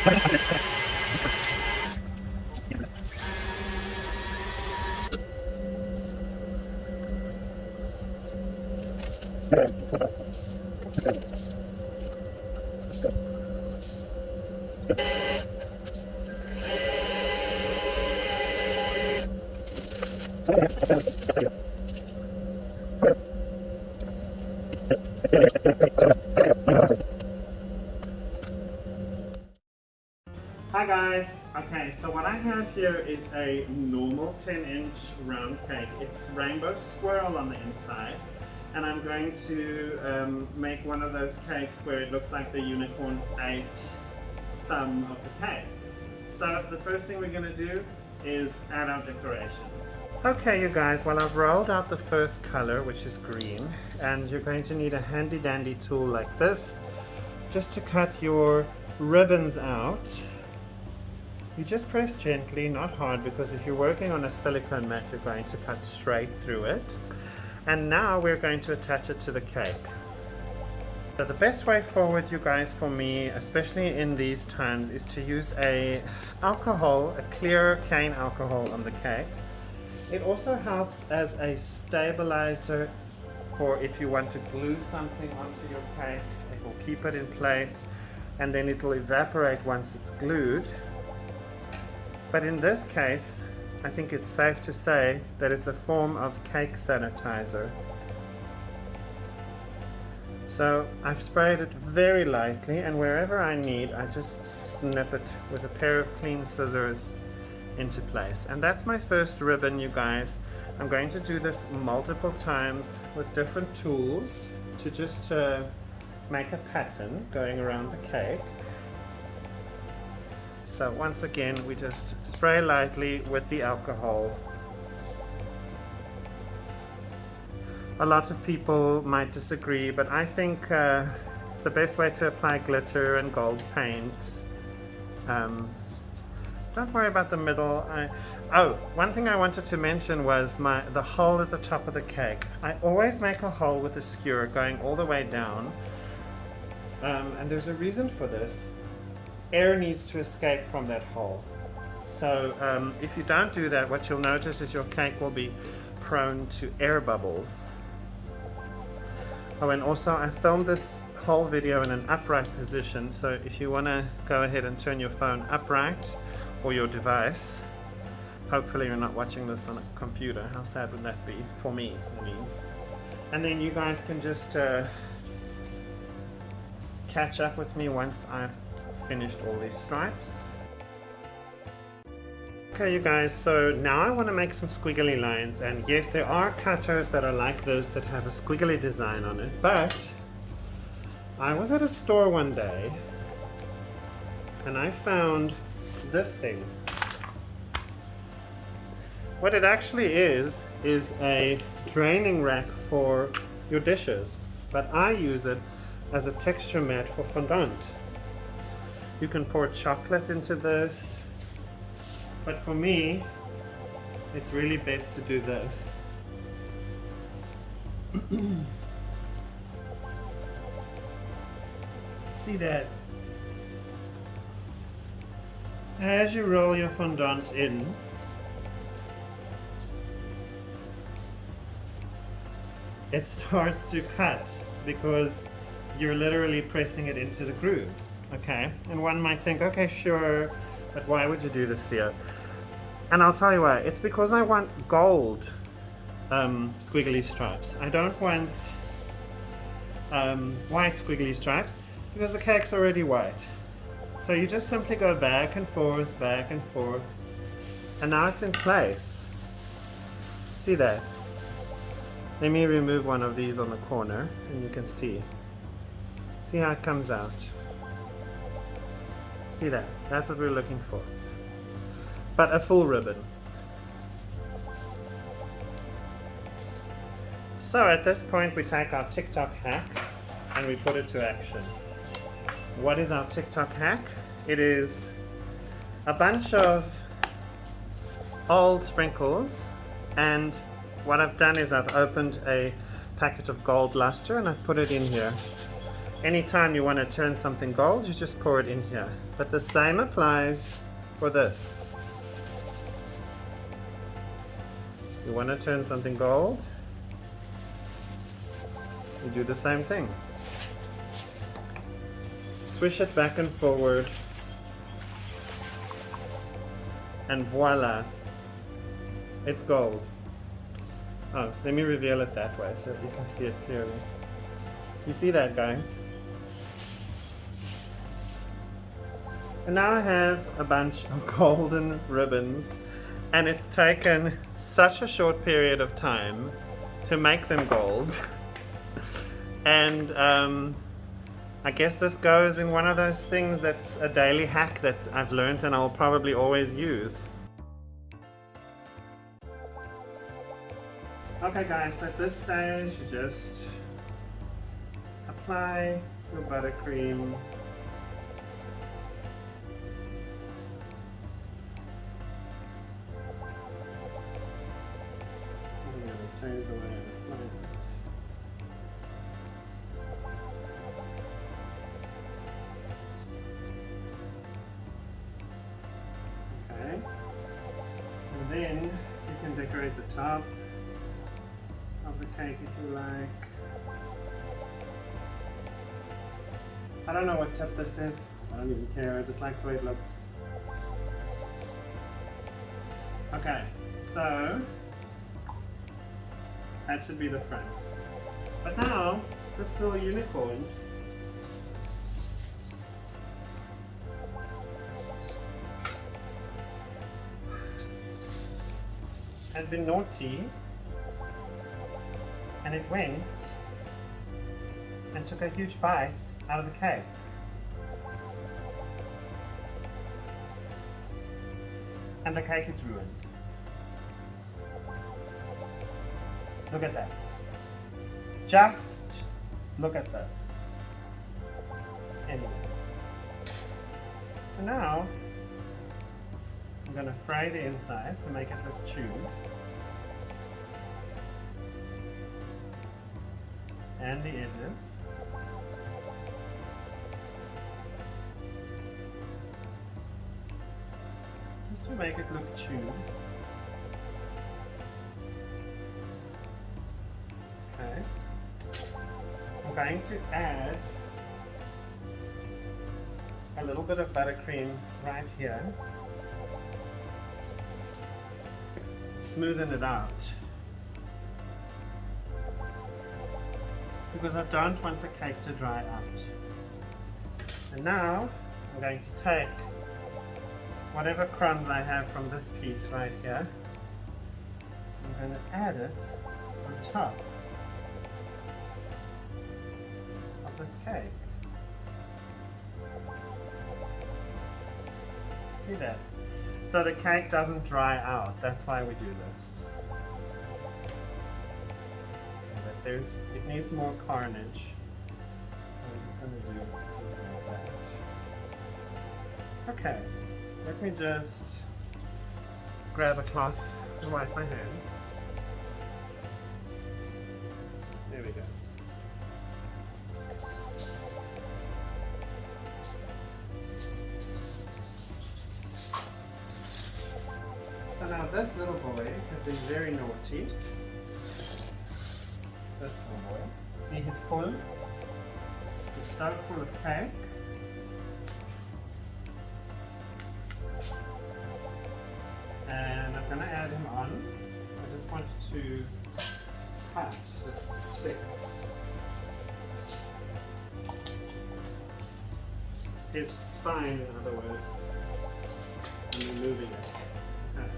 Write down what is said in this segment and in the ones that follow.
Hi guys! Okay, so what I have here is a normal 10-inch round cake. It's rainbow swirl on the inside, and I'm going to make one of those cakes where it looks like the unicorn ate some of the cake. So the first thing we're going to do is add our decorations. Okay you guys, well I've rolled out the first color, which is green, and you're going to need a handy dandy tool like this just to cut your ribbons out. You just press gently, not hard, because if you're working on a silicone mat you're going to cut straight through it. And now we're going to attach it to the cake. So the best way forward, you guys, for me, especially in these times, is to use a clear cane alcohol on the cake. It also helps as a stabilizer for if you want to glue something onto your cake. It will keep it in place and then it will evaporate once it's glued. But in this case, I think it's safe to say that it's a form of cake sanitizer. So I've sprayed it very lightly, and wherever I need, I just snip it with a pair of clean scissors into place. And that's my first ribbon, you guys. I'm going to do this multiple times with different tools to just make a pattern going around the cake. So once again, we just spray lightly with the alcohol. A lot of people might disagree, but I think it's the best way to apply glitter and gold paint. Don't worry about the middle. Oh, one thing I wanted to mention was the hole at the top of the cake. I always make a hole with a skewer going all the way down, and there's a reason for this. Air needs to escape from that hole. So if you don't do that, what you'll notice is your cake will be prone to air bubbles. Oh, and also I filmed this whole video in an upright position, so if you want to go ahead and turn your phone upright or your device, hopefully you're not watching this on a computer. How sad would that be? For me, I mean. And then you guys can just catch up with me once I've finished all these stripes. Okay you guys, so now I want to make some squiggly lines, and yes, there are cutters that are like this that have a squiggly design on it, but I was at a store one day and I found this thing. What it actually is a draining rack for your dishes, but I use it as a texture mat for fondant. You can pour chocolate into this, but for me, it's really best to do this. See that? As you roll your fondant in, it starts to cut because you're literally pressing it into the grooves. Okay, and one might think, okay, sure, but why would you do this, Theo? And I'll tell you why. It's because I want gold squiggly stripes. I don't want white squiggly stripes because the cake's already white. So you just simply go back and forth, and now it's in place. See that? Let me remove one of these on the corner and you can see. See how it comes out. See that? That's what we're looking for. But a full ribbon. So at this point we take our TikTok hack and we put it to action. What is our TikTok hack? It is a bunch of old sprinkles, and what I've done is I've opened a packet of gold luster and I've put it in here. anytime you want to turn something gold, you just pour it in here. But the same applies for this. You want to turn something gold, you do the same thing. Swish it back and forward, and voila, it's gold. Oh, let me reveal it that way so that you can see it clearly. You see that, guys? And now I have a bunch of golden ribbons, and it's taken such a short period of time to make them gold. And I guess this goes in one of those things that's a daily hack that I've learned and I'll probably always use. Okay guys, so at this stage you just apply your buttercream. I'm going to change the way I apply it. Okay, and then you can decorate the top of the cake if you like. I don't know what tip this is. I don't even care. I just like the way it looks. Okay, so that should be the front. But now, this little unicorn has been naughty, and it went and took a huge bite out of the cake. And the cake is ruined. Look at that. Just look at this. Anyway. So now, I'm going to fry the inside to make it look chewed. And the edges. Just to make it look chewed. Okay. I'm going to add a little bit of buttercream right here. Smoothen it out. Because I don't want the cake to dry out. And now I'm going to take whatever crumbs I have from this piece right here. I'm going to add it on top of this cake. See that? So the cake doesn't dry out. That's why we do this. It needs more carnage. I'm just going to do something like that. Okay, let me just grab a cloth and wipe my hands. There we go. So now this little boy has been very naughty. This little boy. See, he's full. He's so full of cake. And I'm going to add him on. I just want to cut this stick. His spine, in other words. I'm removing it. Okay.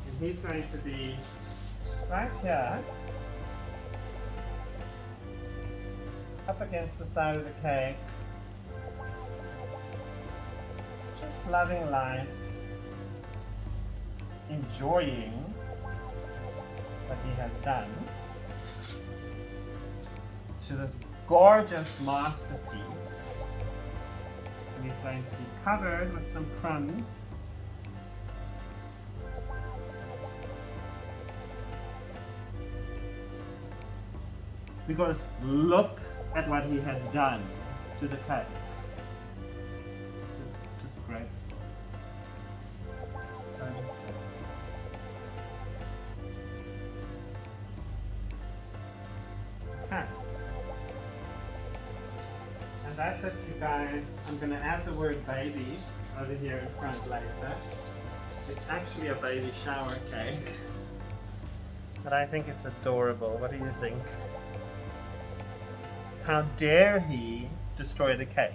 And he's going to be right here. Up against the side of the cake, just loving life, enjoying what he has done to this gorgeous masterpiece. And he's going to be covered with some crumbs. Because look at what he has done to the cake. Disgraceful. So disgraceful. Okay. And that's it, you guys. I'm going to add the word baby over here in front later. It's actually a baby shower cake. But I think it's adorable. What do you think? How dare he destroy the cake?